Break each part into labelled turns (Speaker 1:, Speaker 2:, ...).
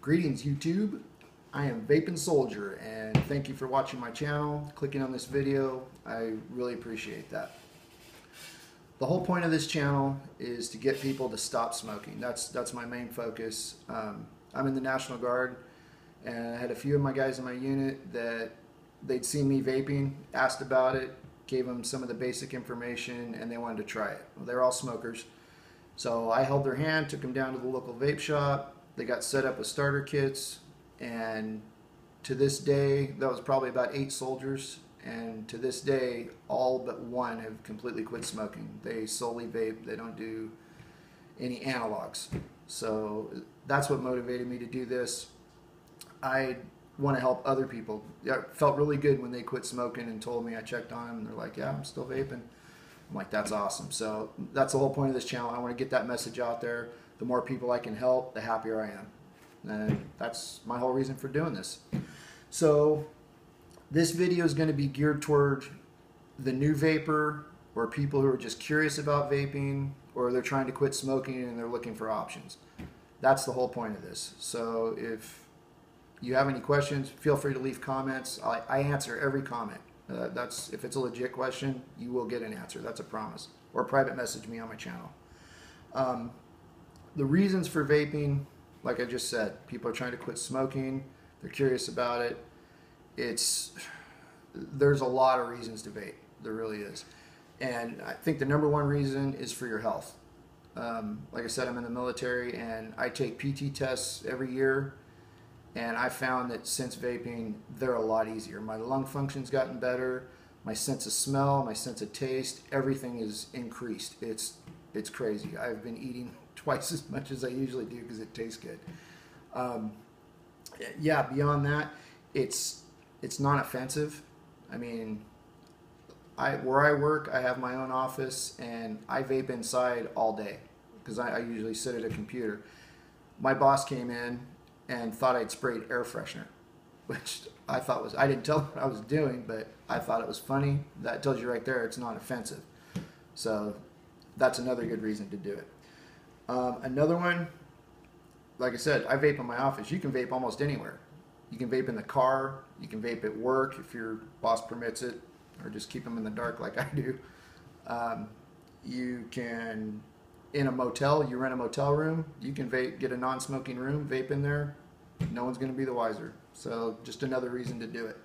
Speaker 1: Greetings YouTube, I am Vaping Soldier and thank you for watching my channel, clicking on this video. I really appreciate that. The whole point of this channel is to get people to stop smoking. That's my main focus. I'm in the National Guard and I had a few of my guys in my unit that they'd seen me vaping, asked about it, gave them some of the basic information and they wanted to try it. Well, they're all smokers. So I held their hand, took them down to the local vape shop. They got set up with starter kits, and to this day, that was probably about 8 soldiers, and to this day, all but one have completely quit smoking. They solely vape, they don't do any analogs. So that's what motivated me to do this. I want to help other people. It felt really good when they quit smoking and told me. I checked on them, and they're like, yeah, I'm still vaping. I'm like, that's awesome. So that's the whole point of this channel. I want to get that message out there. The more people I can help, the happier I am. And that's my whole reason for doing this. So this video is going to be geared toward the new vapor, or people who are just curious about vaping, or they're trying to quit smoking and they're looking for options. That's the whole point of this. So if you have any questions, feel free to leave comments. I answer every comment. If it's a legit question, you will get an answer. That's a promise. Or private message me on my channel. The reasons for vaping, like I just said, people are trying to quit smoking. They're curious about it. There's a lot of reasons to vape. There really is. And I think the number one reason is for your health. Like I said, I'm in the military and I take PT tests every year. And I found that since vaping, they're a lot easier. My lung function's gotten better. My sense of smell, my sense of taste, everything is increased. It's crazy. I've been eating twice as much as I usually do because it tastes good. Yeah, beyond that, it's not offensive. I mean, where I work, I have my own office and I vape inside all day because I usually sit at a computer. My boss came in and thought I'd sprayed air freshener, which I didn't tell him what I was doing, but I thought it was funny. That tells you right there it's not offensive. So that's another good reason to do it. Another one, like I said, I vape in my office. You can vape almost anywhere. You can vape in the car. You can vape at work if your boss permits it, or just keep them in the dark like I do. You can, in a motel, you rent a motel room, you can vape, get a non-smoking room, vape in there. No one's going to be the wiser. So just another reason to do it.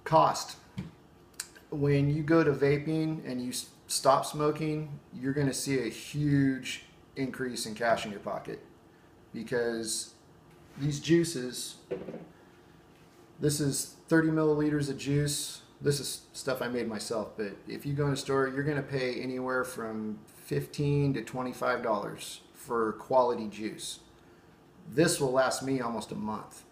Speaker 1: Cost. When you go to vaping and you stop smoking, you're going to see a huge increase in cash in your pocket, because these juices, this is 30 milliliters of juice. This is stuff I made myself, but if you go in a store, you're going to pay anywhere from $15 to $25 for quality juice. This will last me almost a month.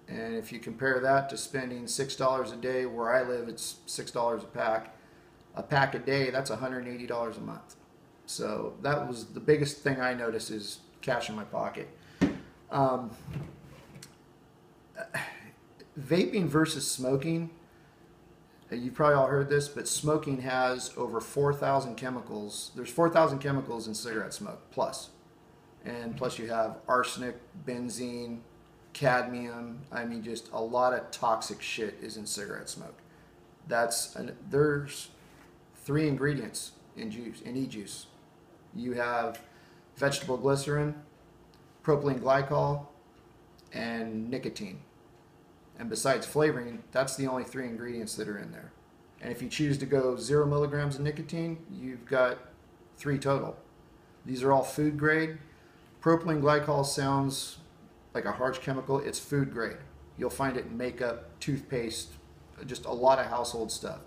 Speaker 1: And if you compare that to spending $6 a day, where I live it's $6 a pack a day, that's $180 a month. So that was the biggest thing I noticed, is cash in my pocket. Vaping versus smoking, you've probably all heard this, but smoking has over 4,000 chemicals. There's 4,000 chemicals in cigarette smoke, plus. And plus you have arsenic, benzene, cadmium. I mean, just a lot of toxic shit is in cigarette smoke. There's 3 ingredients in e-juice. You have vegetable glycerin, propylene glycol, and nicotine. And besides flavoring, that's the only 3 ingredients that are in there. And if you choose to go 0 milligrams of nicotine, you've got 3 total. These are all food grade. Propylene glycol sounds like a harsh chemical. It's food grade. You'll find it in makeup, toothpaste, just a lot of household stuff.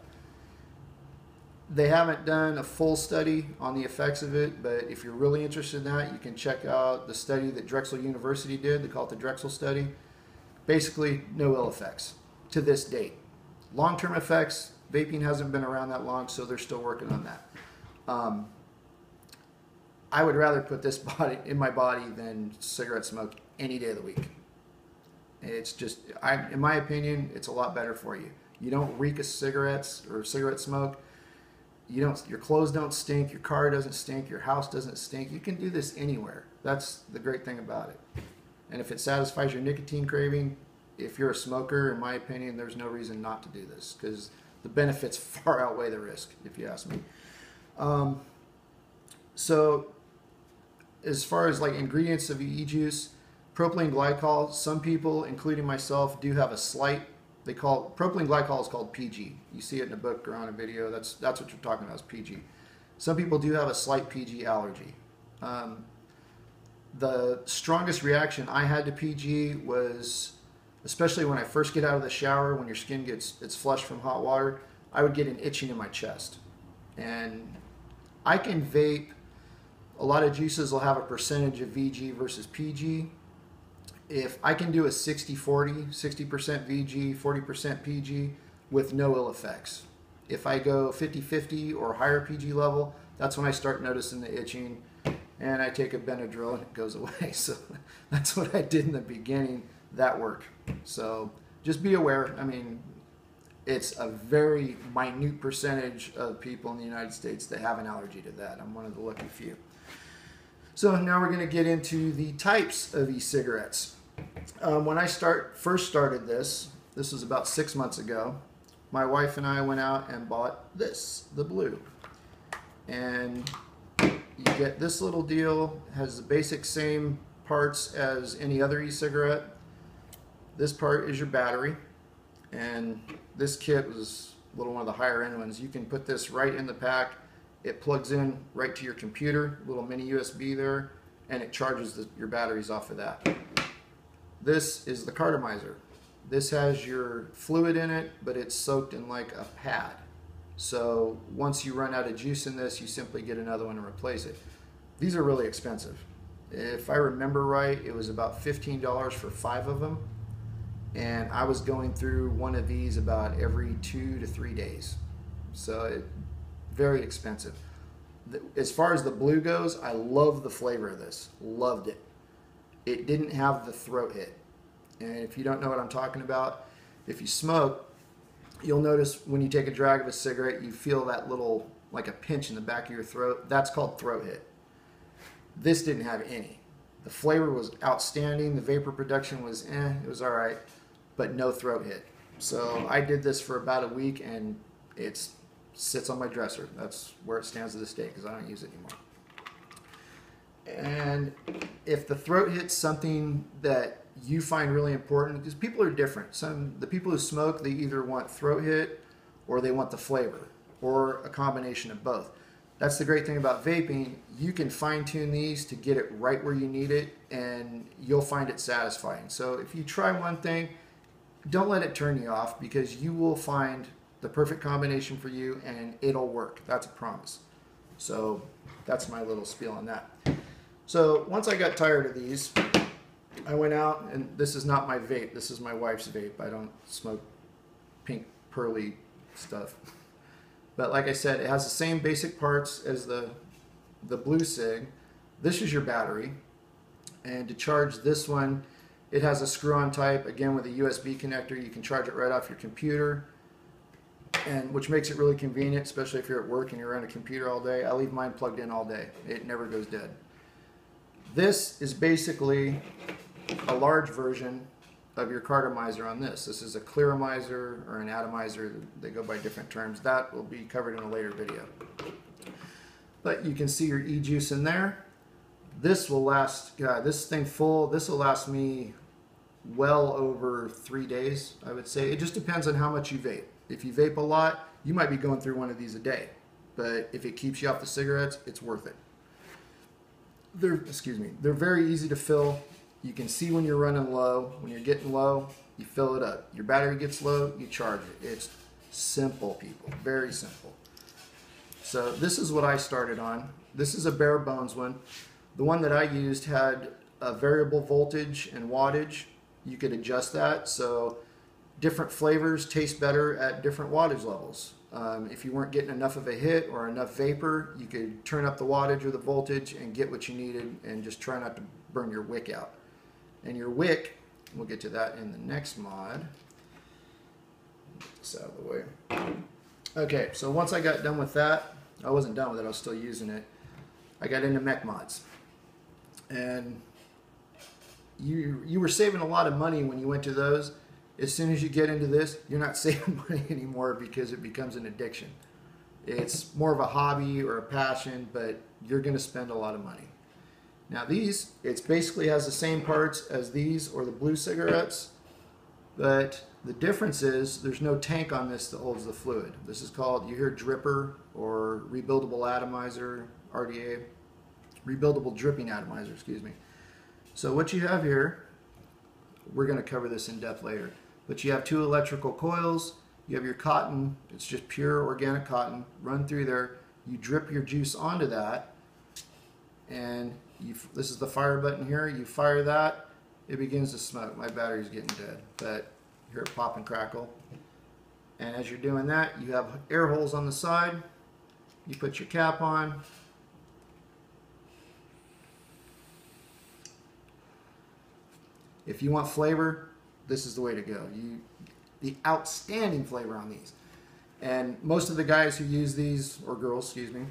Speaker 1: They haven't done a full study on the effects of it, but if you're really interested in that, you can check out the study that Drexel University did. They call it the Drexel study. Basically, no ill effects to this date. Long-term effects, vaping hasn't been around that long, so they're still working on that. I would rather put this in my body than cigarette smoke any day of the week. It's just, in my opinion, it's a lot better for you. You don't reek of cigarettes or cigarette smoke. your clothes don't stink, your car doesn't stink, your house doesn't stink. You can do this anywhere. That's the great thing about it. And if it satisfies your nicotine craving, if you're a smoker, in my opinion, there's no reason not to do this, because the benefits far outweigh the risk, if you ask me. So as far as like ingredients of e-juice, propylene glycol, some people, including myself, do have a slight, propylene glycol is called PG. You see it in a book or on a video, that's what you're talking about, is PG. Some people do have a slight PG allergy. The strongest reaction I had to PG was, especially when I first get out of the shower, when your skin it's flushed from hot water, I would get an itching in my chest. And I can vape. A lot of juices will have a percentage of VG versus PG. If I can do a 60-40, 60% VG, 40% PG with no ill effects. If I go 50-50 or higher PG level, that's when I start noticing the itching, and I take a Benadryl and it goes away. So that's what I did in the beginning. That worked. So just be aware. I mean, it's a very minute percentage of people in the United States that have an allergy to that. I'm one of the lucky few. So now we're going to get into the types of e-cigarettes. When I first started this was about 6 months ago, my wife and I went out and bought this, the blue. And you get this little deal, has the basic same parts as any other e-cigarette. This part is your battery, and this kit was a little one of the higher end ones. You can put this right in the pack. It plugs in right to your computer, little mini USB there, and it charges your batteries off of that. This is the cartomizer. This has your fluid in it, but it's soaked in like a pad. So once you run out of juice in this, you simply get another one and replace it. These are really expensive. If I remember right, it was about $15 for 5 of them. And I was going through one of these about every 2 to 3 days. So very expensive. As far as the blue goes, I love the flavor of this. Loved it. It didn't have the throat hit. And if you don't know what I'm talking about, if you smoke, you'll notice when you take a drag of a cigarette, you feel that little, like a pinch in the back of your throat. That's called throat hit. This didn't have any. The flavor was outstanding. The vapor production was it was all right, but no throat hit. So I did this for about a week, and it sits on my dresser. That's where it stands to this day, because I don't use it anymore. And if the throat hit's something that you find really important, because people are different. The people who smoke, they either want throat hit or they want the flavor, or a combination of both. That's the great thing about vaping. You can fine tune these to get it right where you need it, and you'll find it satisfying. So if you try one thing, don't let it turn you off, because you will find the perfect combination for you, and it'll work. That's a promise. So that's my little spiel on that. So once I got tired of these, I went out, and this is not my vape. This is my wife's vape. I don't smoke pink pearly stuff. But like I said, it has the same basic parts as the blue cig. This is your battery. And to charge this one, it has a screw-on type, again with a USB connector. You can charge it right off your computer, and which makes it really convenient, especially if you're at work and you're on a computer all day. I leave mine plugged in all day. It never goes dead. This is basically a large version of your cartomizer on this. This is a clearomizer or an atomizer. They go by different terms. That will be covered in a later video. But you can see your e-juice in there. This will last, this thing full, this will last me well over 3 days, I would say. It just depends on how much you vape. If you vape a lot, you might be going through one of these a day. But if it keeps you off the cigarettes, it's worth it. They're very easy to fill. You can see when you're running low. When you're getting low, you fill it up. Your battery gets low, you charge it. It's simple, people. Very simple. So this is what I started on. This is a bare bones one. The one that I used had a variable voltage and wattage. You could adjust that, so different flavors taste better at different wattage levels. If you weren't getting enough of a hit or enough vapor, you could turn up the wattage or the voltage and get what you needed, and just try not to burn your wick out. And your wick, we'll get to that in the next mod. Get this out of the way. Okay, so once I got done with that, I wasn't done with it, I was still using it. I got into mech mods. And you were saving a lot of money when you went to those. As soon as you get into this, you're not saving money anymore because it becomes an addiction. It's more of a hobby or a passion, but you're going to spend a lot of money. Now these, it basically has the same parts as these or the blue cigarettes, but the difference is there's no tank on this that holds the fluid. This is called, you hear dripper or rebuildable atomizer, RDA, rebuildable dripping atomizer, excuse me. So what you have here, we're going to cover this in depth later, but you have two electrical coils, you have your cotton, it's just pure organic cotton, run through there, you drip your juice onto that, and this is the fire button here, you fire that, it begins to smoke. My battery's getting dead, but you hear it pop and crackle. And as you're doing that, you have air holes on the side, you put your cap on, if you want flavor, this is the way to go. The outstanding flavor on these. And most of the guys who use these, or girls, excuse me,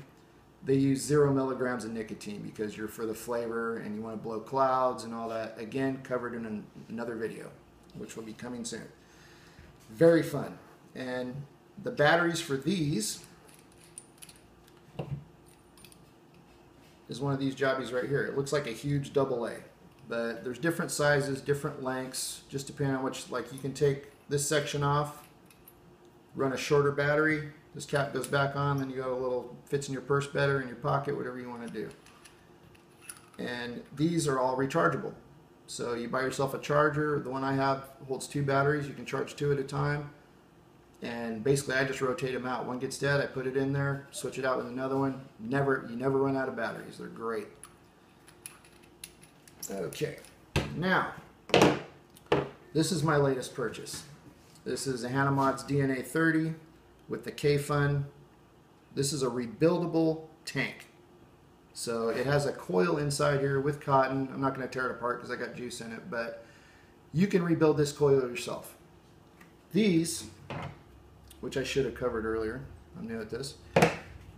Speaker 1: they use 0 milligrams of nicotine because you're for the flavor and you want to blow clouds and all that. Again, covered in another video, which will be coming soon. Very fun. And the batteries for these is one of these jobbies right here. It looks like a huge AA. But there's different sizes, different lengths, just depending on which, like you can take this section off, run a shorter battery, this cap goes back on, then you go a little, fits in your purse better, in your pocket, whatever you want to do. And these are all rechargeable. So you buy yourself a charger. The one I have holds 2 batteries. You can charge 2 at a time. And basically I just rotate them out. One gets dead, I put it in there, switch it out with another one. You never run out of batteries. They're great. Okay, now, this is my latest purchase. This is a Hanamod's DNA 30 with the K-Fun. This is a rebuildable tank. So it has a coil inside here with cotton. I'm not going to tear it apart because I got juice in it, but you can rebuild this coil yourself. These, which I should have covered earlier, I'm new at this,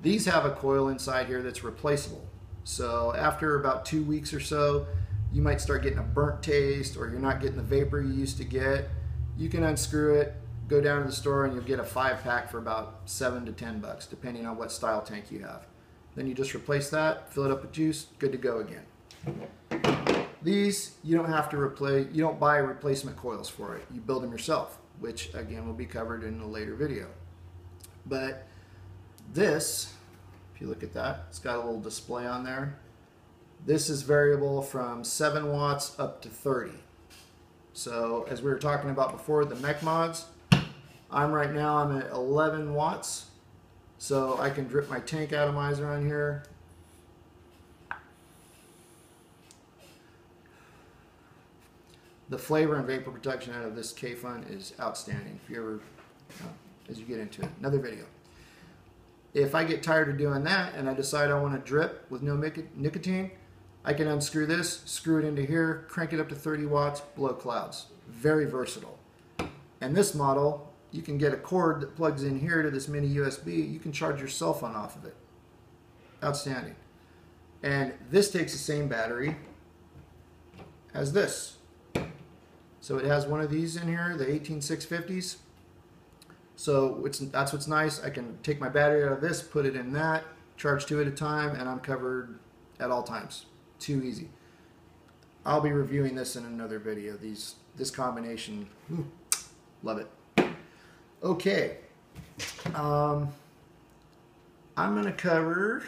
Speaker 1: these have a coil inside here that's replaceable. So after about 2 weeks or so, you might start getting a burnt taste, or you're not getting the vapor you used to get. You can unscrew it, go down to the store, and you'll get a 5-pack for about $7 to $10, depending on what style tank you have. Then you just replace that, fill it up with juice, good to go again. These, you don't have to replace, you don't buy replacement coils for it. You build them yourself, which again will be covered in a later video. But this, if you look at that, it's got a little display on there. This is variable from 7 watts up to 30. So as we were talking about before, the mech mods, I'm at 11 watts. So I can drip my tank atomizer on here. The flavor and vapor protection out of this K-Fun is outstanding. If you ever, as you get into it, another video. If I get tired of doing that and I decide I want to drip with no nicotine, I can unscrew this, screw it into here, crank it up to 30 watts, blow clouds. Very versatile. And this model, you can get a cord that plugs in here to this mini USB. You can charge your cell phone off of it. Outstanding. And this takes the same battery as this. So it has one of these in here, the 18650s. So that's what's nice. I can take my battery out of this, put it in that, charge 2 at a time, and I'm covered at all times. Too easy. I'll be reviewing this in another video. This combination, love it. Okay, I'm going to cover,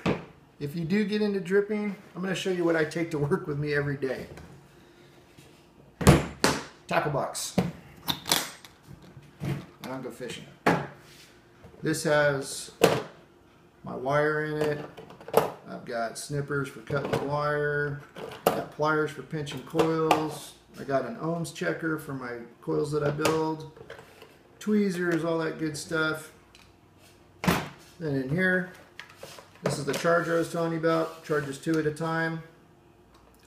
Speaker 1: if you do get into dripping, I'm going to show you what I take to work with me every day. Tackle box. I don't go fishing. This has my wire in it. I've got snippers for cutting the wire. I've got pliers for pinching coils. I got an ohms checker for my coils that I build. Tweezers, all that good stuff. Then in here, this is the charger I was telling you about. Charges 2 at a time.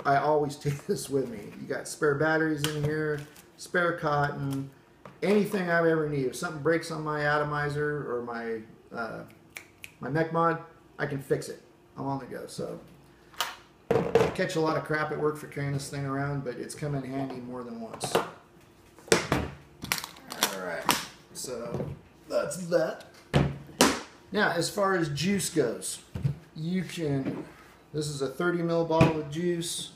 Speaker 1: I always take this with me. You got spare batteries in here, spare cotton, anything I ever need. If something breaks on my atomizer or my my mech mod, I can fix it. I'm on the go. So catch a lot of crap at work for carrying this thing around, but it's come in handy more than once. Alright, so that's that. Now, as far as juice goes, you can, this is a 30 ml bottle of juice.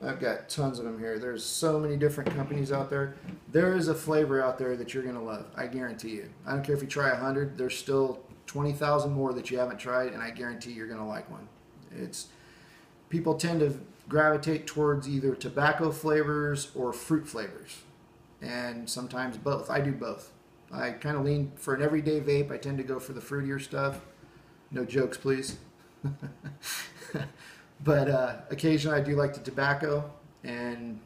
Speaker 1: I've got tons of them here. There's so many different companies out there. There is a flavor out there that you're going to love. I guarantee you. I don't care if you try 100. There's still 20,000 more that you haven't tried, and I guarantee you're going to like one. People tend to gravitate towards either tobacco flavors or fruit flavors, and sometimes both. I do both. I kind of lean for an everyday vape. I tend to go for the fruitier stuff. No jokes, please. But occasionally I do like the tobacco, and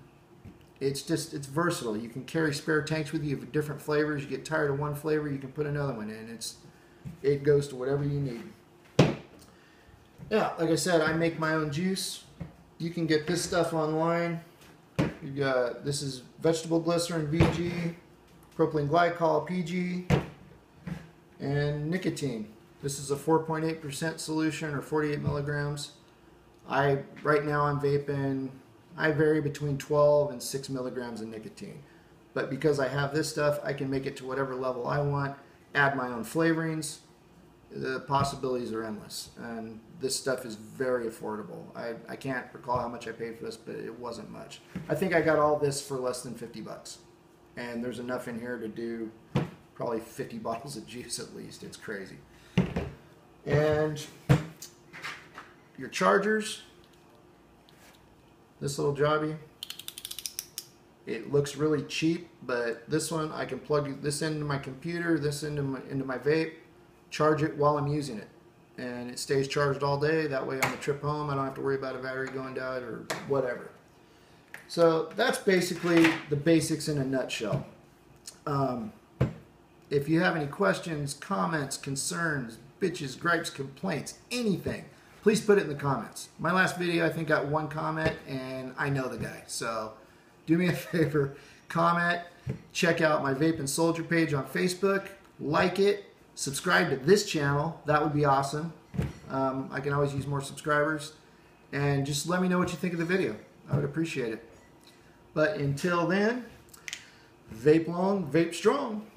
Speaker 1: it's versatile. You can carry spare tanks with you of different flavors. You get tired of one flavor, you can put another one in. It goes to whatever you need. Yeah, like I said, I make my own juice. You can get this stuff online. You got, this is vegetable glycerin VG, propylene glycol PG, and nicotine. This is a 4.8% solution, or 48 milligrams. Right now I'm vaping, I vary between 12 and 6 milligrams of nicotine. But because I have this stuff, I can make it to whatever level I want, add my own flavorings. The possibilities are endless. And this stuff is very affordable. I can't recall how much I paid for this, but it wasn't much. I think I got all this for less than 50 bucks. And there's enough in here to do probably 50 bottles of juice at least. It's crazy. And your chargers, this little jobby, it looks really cheap, but this one I can plug this into my computer, this into my vape, charge it while I'm using it, and it stays charged all day. That way on the trip home I don't have to worry about a battery going down or whatever. So that's basically the basics in a nutshell. If you have any questions, comments, concerns, bitches, gripes, complaints, anything, please put it in the comments. My last video I think got one comment, and I know the guy. So do me a favor, comment, check out my Vaping Soldier page on Facebook, like it, subscribe to this channel. That would be awesome. I can always use more subscribers. And just let me know what you think of the video. I would appreciate it. But until then, vape long, vape strong.